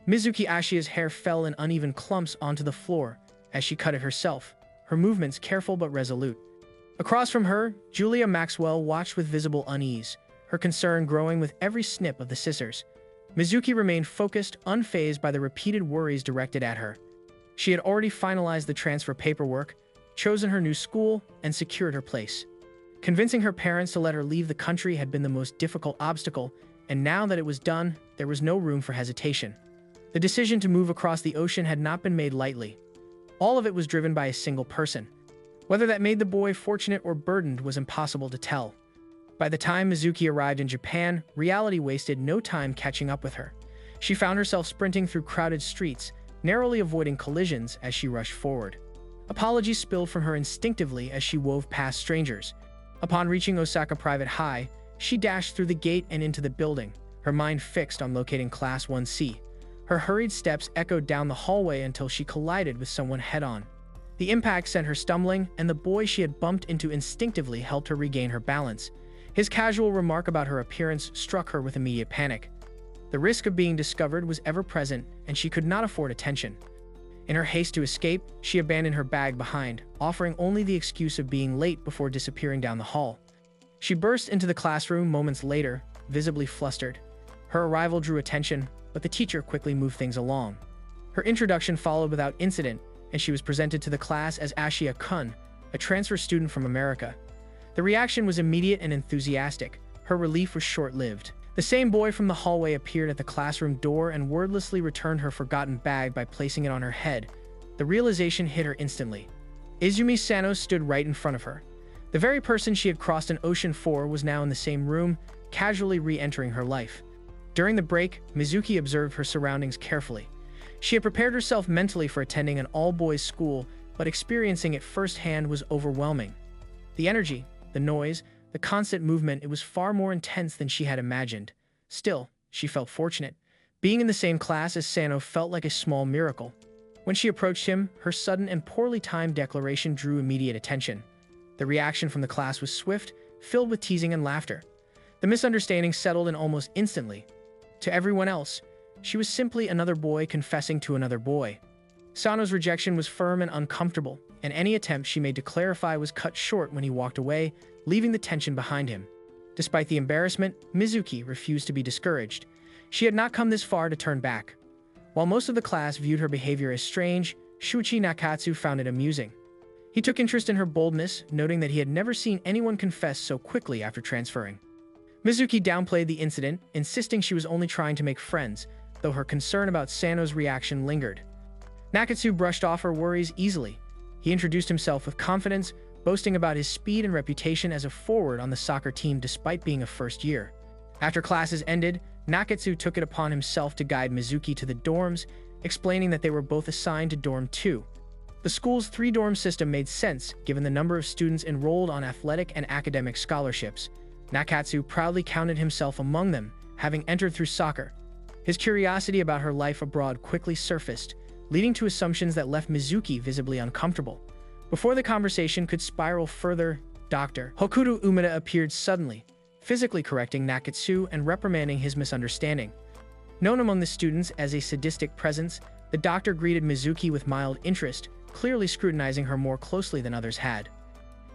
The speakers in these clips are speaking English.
Mizuki Ashia's hair fell in uneven clumps onto the floor as she cut it herself, her movements careful but resolute. Across from her, Julia Maxwell watched with visible unease, her concern growing with every snip of the scissors. Mizuki remained focused, unfazed by the repeated worries directed at her. She had already finalized the transfer paperwork, chosen her new school, and secured her place. Convincing her parents to let her leave the country had been the most difficult obstacle, and now that it was done, there was no room for hesitation. The decision to move across the ocean had not been made lightly. All of it was driven by a single person. Whether that made the boy fortunate or burdened was impossible to tell. By the time Mizuki arrived in Japan, reality wasted no time catching up with her. She found herself sprinting through crowded streets, narrowly avoiding collisions as she rushed forward. Apologies spilled from her instinctively as she wove past strangers. Upon reaching Osaka Private High, she dashed through the gate and into the building, her mind fixed on locating Class 1C. Her hurried steps echoed down the hallway until she collided with someone head-on. The impact sent her stumbling, and the boy she had bumped into instinctively helped her regain her balance. His casual remark about her appearance struck her with immediate panic. The risk of being discovered was ever present, and she could not afford attention. In her haste to escape, she abandoned her bag behind, offering only the excuse of being late before disappearing down the hall. She burst into the classroom moments later, visibly flustered. Her arrival drew attention, but the teacher quickly moved things along. Her introduction followed without incident, and she was presented to the class as Ashia Kun, a transfer student from America. The reaction was immediate and enthusiastic. Her relief was short-lived. The same boy from the hallway appeared at the classroom door and wordlessly returned her forgotten bag by placing it on her head. The realization hit her instantly. Izumi Sano stood right in front of her. The very person she had crossed an ocean for was now in the same room, casually re-entering her life. During the break, Mizuki observed her surroundings carefully. She had prepared herself mentally for attending an all-boys school, but experiencing it firsthand was overwhelming. The energy, the noise, the constant movement, it was far more intense than she had imagined. Still, she felt fortunate. Being in the same class as Sano felt like a small miracle. When she approached him, her sudden and poorly timed declaration drew immediate attention. The reaction from the class was swift, filled with teasing and laughter. The misunderstanding settled in almost instantly. To everyone else, she was simply another boy confessing to another boy. Sano's rejection was firm and uncomfortable, and any attempt she made to clarify was cut short when he walked away, leaving the tension behind him. Despite the embarrassment, Mizuki refused to be discouraged. She had not come this far to turn back. While most of the class viewed her behavior as strange, Shuichi Nakatsu found it amusing. He took interest in her boldness, noting that he had never seen anyone confess so quickly after transferring. Mizuki downplayed the incident, insisting she was only trying to make friends, though her concern about Sano's reaction lingered. Nakatsu brushed off her worries easily. He introduced himself with confidence, boasting about his speed and reputation as a forward on the soccer team despite being a first year. After classes ended, Nakatsu took it upon himself to guide Mizuki to the dorms, explaining that they were both assigned to Dorm 2. The school's 3-dorm system made sense given the number of students enrolled on athletic and academic scholarships. Nakatsu proudly counted himself among them, having entered through soccer. His curiosity about her life abroad quickly surfaced, leading to assumptions that left Mizuki visibly uncomfortable. Before the conversation could spiral further, Dr. Hokuto Umeda appeared suddenly, physically correcting Nakatsu and reprimanding his misunderstanding. Known among the students as a sadistic presence, the doctor greeted Mizuki with mild interest, clearly scrutinizing her more closely than others had.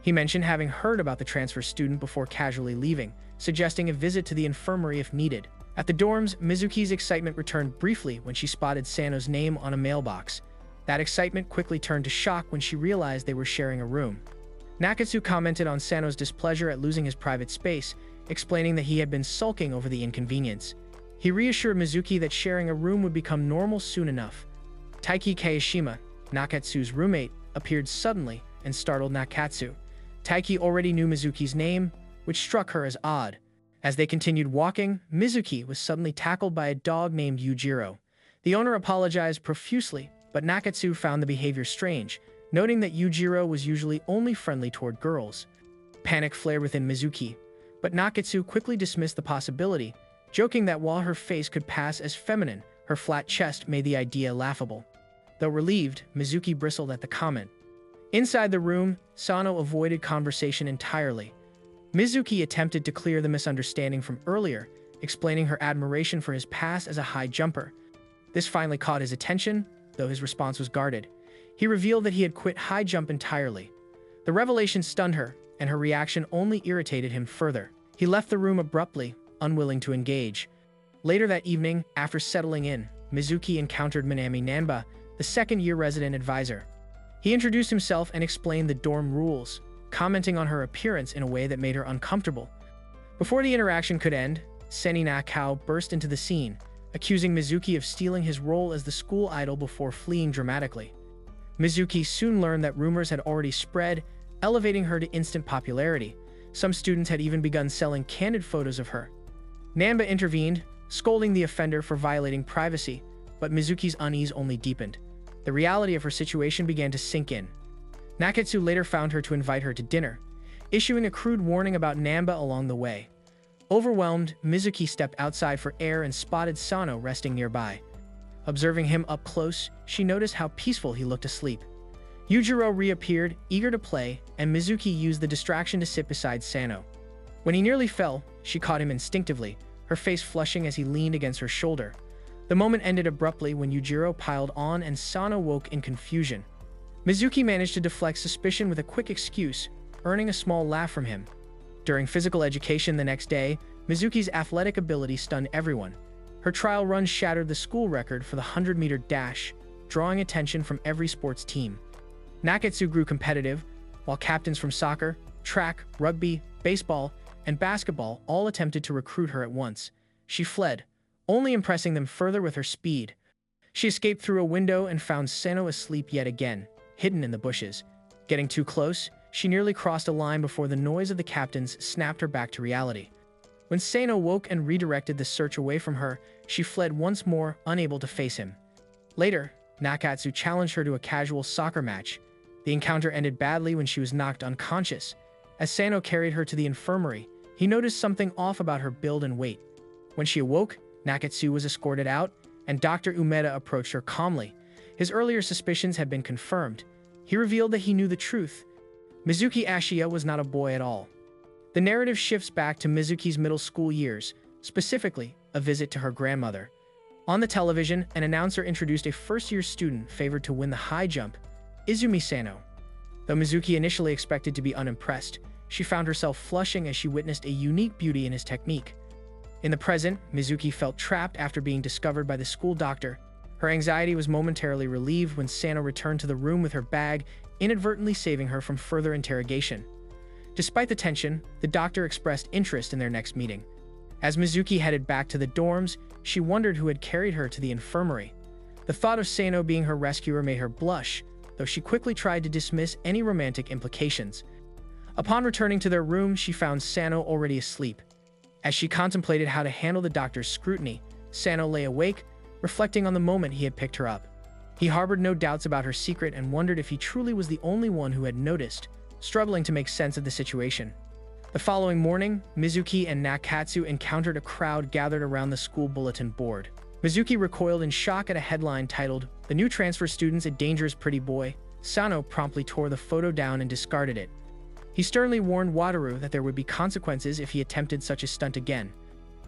He mentioned having heard about the transfer student before casually leaving, suggesting a visit to the infirmary if needed. At the dorms, Mizuki's excitement returned briefly when she spotted Sano's name on a mailbox. That excitement quickly turned to shock when she realized they were sharing a room. Nakatsu commented on Sano's displeasure at losing his private space, explaining that he had been sulking over the inconvenience. He reassured Mizuki that sharing a room would become normal soon enough. Taiki Kayashima, Nakatsu's roommate, appeared suddenly and startled Nakatsu. Taiki already knew Mizuki's name, which struck her as odd. As they continued walking, Mizuki was suddenly tackled by a dog named Yujiro. The owner apologized profusely, but Nakatsu found the behavior strange, noting that Yujiro was usually only friendly toward girls. Panic flared within Mizuki, but Nakatsu quickly dismissed the possibility, joking that while her face could pass as feminine, her flat chest made the idea laughable. Though relieved, Mizuki bristled at the comment. Inside the room, Sano avoided conversation entirely. Mizuki attempted to clear the misunderstanding from earlier, explaining her admiration for his past as a high jumper. This finally caught his attention, though his response was guarded. He revealed that he had quit high jump entirely. The revelation stunned her, and her reaction only irritated him further. He left the room abruptly, unwilling to engage. Later that evening, after settling in, Mizuki encountered Minami Nanba, the second-year resident advisor. He introduced himself and explained the dorm rules, commenting on her appearance in a way that made her uncomfortable. Before the interaction could end, Seni Nakao burst into the scene, accusing Mizuki of stealing his role as the school idol before fleeing dramatically. Mizuki soon learned that rumors had already spread, elevating her to instant popularity. Some students had even begun selling candid photos of her. Nanba intervened, scolding the offender for violating privacy, but Mizuki's unease only deepened. The reality of her situation began to sink in. Nakatsu later found her to invite her to dinner, issuing a crude warning about Nanba along the way. Overwhelmed, Mizuki stepped outside for air and spotted Sano resting nearby. Observing him up close, she noticed how peaceful he looked asleep. Yujiro reappeared, eager to play, and Mizuki used the distraction to sit beside Sano. When he nearly fell, she caught him instinctively, her face flushing as he leaned against her shoulder. The moment ended abruptly when Yujiro piled on and Sano woke in confusion. Mizuki managed to deflect suspicion with a quick excuse, earning a small laugh from him. During physical education the next day, Mizuki's athletic ability stunned everyone. Her trial run shattered the school record for the 100-meter dash, drawing attention from every sports team. Nakatsu grew competitive, while captains from soccer, track, rugby, baseball, and basketball all attempted to recruit her at once. She fled, only impressing them further with her speed. She escaped through a window and found Sano asleep yet again, hidden in the bushes. Getting too close, she nearly crossed a line before the noise of the captains snapped her back to reality. When Sano woke and redirected the search away from her, she fled once more, unable to face him. Later, Nakatsu challenged her to a casual soccer match. The encounter ended badly when she was knocked unconscious. As Sano carried her to the infirmary, he noticed something off about her build and weight. When she awoke, Nakatsu was escorted out, and Dr. Umeda approached her calmly. His earlier suspicions had been confirmed. He revealed that he knew the truth. Mizuki Ashiya was not a boy at all. The narrative shifts back to Mizuki's middle school years, specifically a visit to her grandmother. On the television, an announcer introduced a first-year student favored to win the high jump, Izumi Sano. Though Mizuki initially expected to be unimpressed, she found herself flushing as she witnessed a unique beauty in his technique. In the present, Mizuki felt trapped after being discovered by the school doctor. Her anxiety was momentarily relieved when Sano returned to the room with her bag, inadvertently saving her from further interrogation. Despite the tension, the doctor expressed interest in their next meeting. As Mizuki headed back to the dorms, she wondered who had carried her to the infirmary. The thought of Sano being her rescuer made her blush, though she quickly tried to dismiss any romantic implications. Upon returning to their room, she found Sano already asleep. As she contemplated how to handle the doctor's scrutiny, Sano lay awake, reflecting on the moment he had picked her up. He harbored no doubts about her secret and wondered if he truly was the only one who had noticed, struggling to make sense of the situation. The following morning, Mizuki and Nakatsu encountered a crowd gathered around the school bulletin board. Mizuki recoiled in shock at a headline titled, "The New Transfer Student's a Dangerous Pretty Boy." Sano promptly tore the photo down and discarded it. He sternly warned Wataru that there would be consequences if he attempted such a stunt again.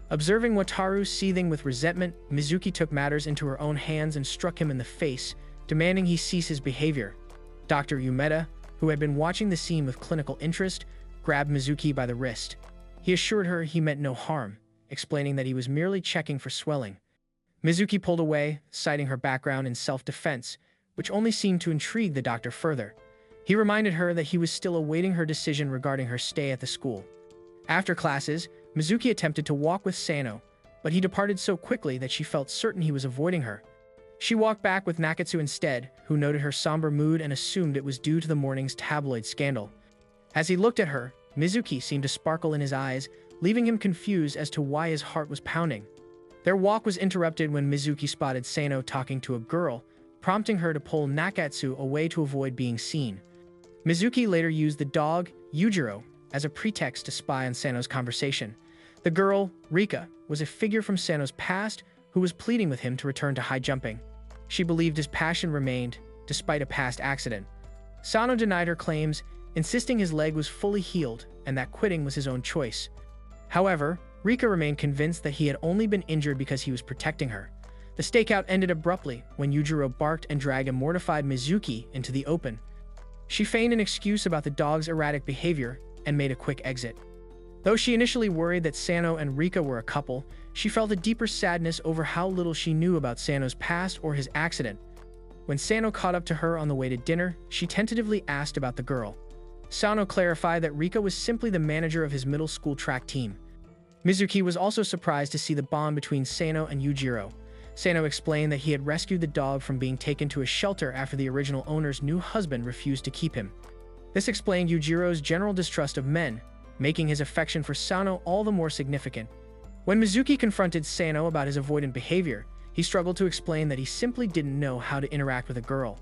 Observing Wataru seething with resentment, Mizuki took matters into her own hands and struck him in the face, demanding he cease his behavior. Dr. Umeda, who had been watching the scene with clinical interest, grabbed Mizuki by the wrist. He assured her he meant no harm, explaining that he was merely checking for swelling. Mizuki pulled away, citing her background in self-defense, which only seemed to intrigue the doctor further. He reminded her that he was still awaiting her decision regarding her stay at the school. After classes, Mizuki attempted to walk with Sano, but he departed so quickly that she felt certain he was avoiding her. She walked back with Nakatsu instead, who noted her somber mood and assumed it was due to the morning's tabloid scandal. As he looked at her, Mizuki seemed to sparkle in his eyes, leaving him confused as to why his heart was pounding. Their walk was interrupted when Mizuki spotted Sano talking to a girl, prompting her to pull Nakatsu away to avoid being seen. Mizuki later used the dog, Yujiro, as a pretext to spy on Sano's conversation. The girl, Rika, was a figure from Sano's past who was pleading with him to return to high jumping. She believed his passion remained, despite a past accident. Sano denied her claims, insisting his leg was fully healed and that quitting was his own choice. However, Rika remained convinced that he had only been injured because he was protecting her. The stakeout ended abruptly when Yujiro barked and dragged a mortified Mizuki into the open. She feigned an excuse about the dog's erratic behavior and made a quick exit. Though she initially worried that Sano and Rika were a couple, she felt a deeper sadness over how little she knew about Sano's past or his accident. When Sano caught up to her on the way to dinner, she tentatively asked about the girl. Sano clarified that Rika was simply the manager of his middle school track team. Mizuki was also surprised to see the bond between Sano and Yujiro. Sano explained that he had rescued the dog from being taken to a shelter after the original owner's new husband refused to keep him. This explained Yujiro's general distrust of men, making his affection for Sano all the more significant. When Mizuki confronted Sano about his avoidant behavior, he struggled to explain that he simply didn't know how to interact with a girl.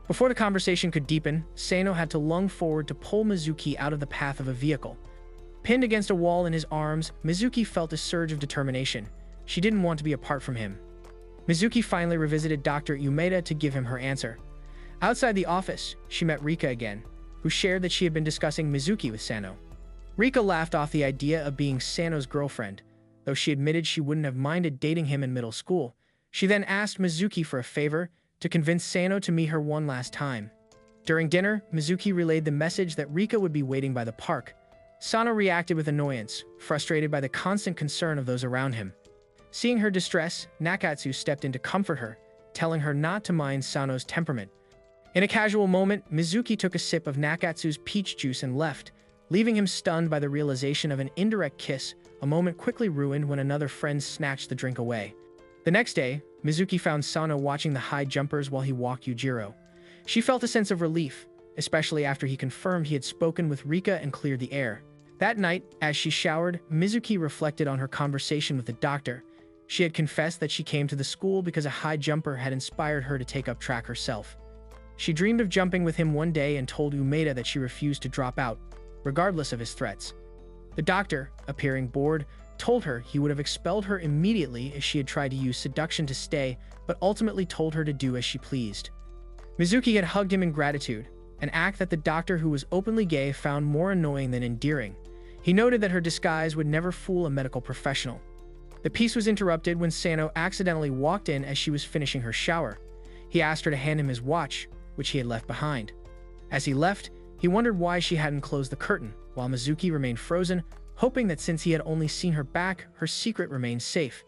Before the conversation could deepen, Sano had to lunge forward to pull Mizuki out of the path of a vehicle. Pinned against a wall in his arms, Mizuki felt a surge of determination. She didn't want to be apart from him. Mizuki finally revisited Dr. Umeda to give him her answer. Outside the office, she met Rika again, who shared that she had been discussing Mizuki with Sano. Rika laughed off the idea of being Sano's girlfriend, though she admitted she wouldn't have minded dating him in middle school. She then asked Mizuki for a favor, to convince Sano to meet her one last time. During dinner, Mizuki relayed the message that Rika would be waiting by the park. Sano reacted with annoyance, frustrated by the constant concern of those around him. Seeing her distress, Nakatsu stepped in to comfort her, telling her not to mind Sano's temperament. In a casual moment, Mizuki took a sip of Nakatsu's peach juice and left, leaving him stunned by the realization of an indirect kiss, a moment quickly ruined when another friend snatched the drink away. The next day, Mizuki found Sano watching the high jumpers while he walked Yujiro. She felt a sense of relief, especially after he confirmed he had spoken with Rika and cleared the air. That night, as she showered, Mizuki reflected on her conversation with the doctor. She had confessed that she came to the school because a high jumper had inspired her to take up track herself. She dreamed of jumping with him one day and told Umeda that she refused to drop out, regardless of his threats. The doctor, appearing bored, told her he would have expelled her immediately if she had tried to use seduction to stay, but ultimately told her to do as she pleased. Mizuki had hugged him in gratitude, an act that the doctor, who was openly gay, found more annoying than endearing. He noted that her disguise would never fool a medical professional. The peace was interrupted when Sano accidentally walked in as she was finishing her shower. He asked her to hand him his watch, which he had left behind. As he left, he wondered why she hadn't closed the curtain, while Mizuki remained frozen, hoping that since he had only seen her back, her secret remained safe.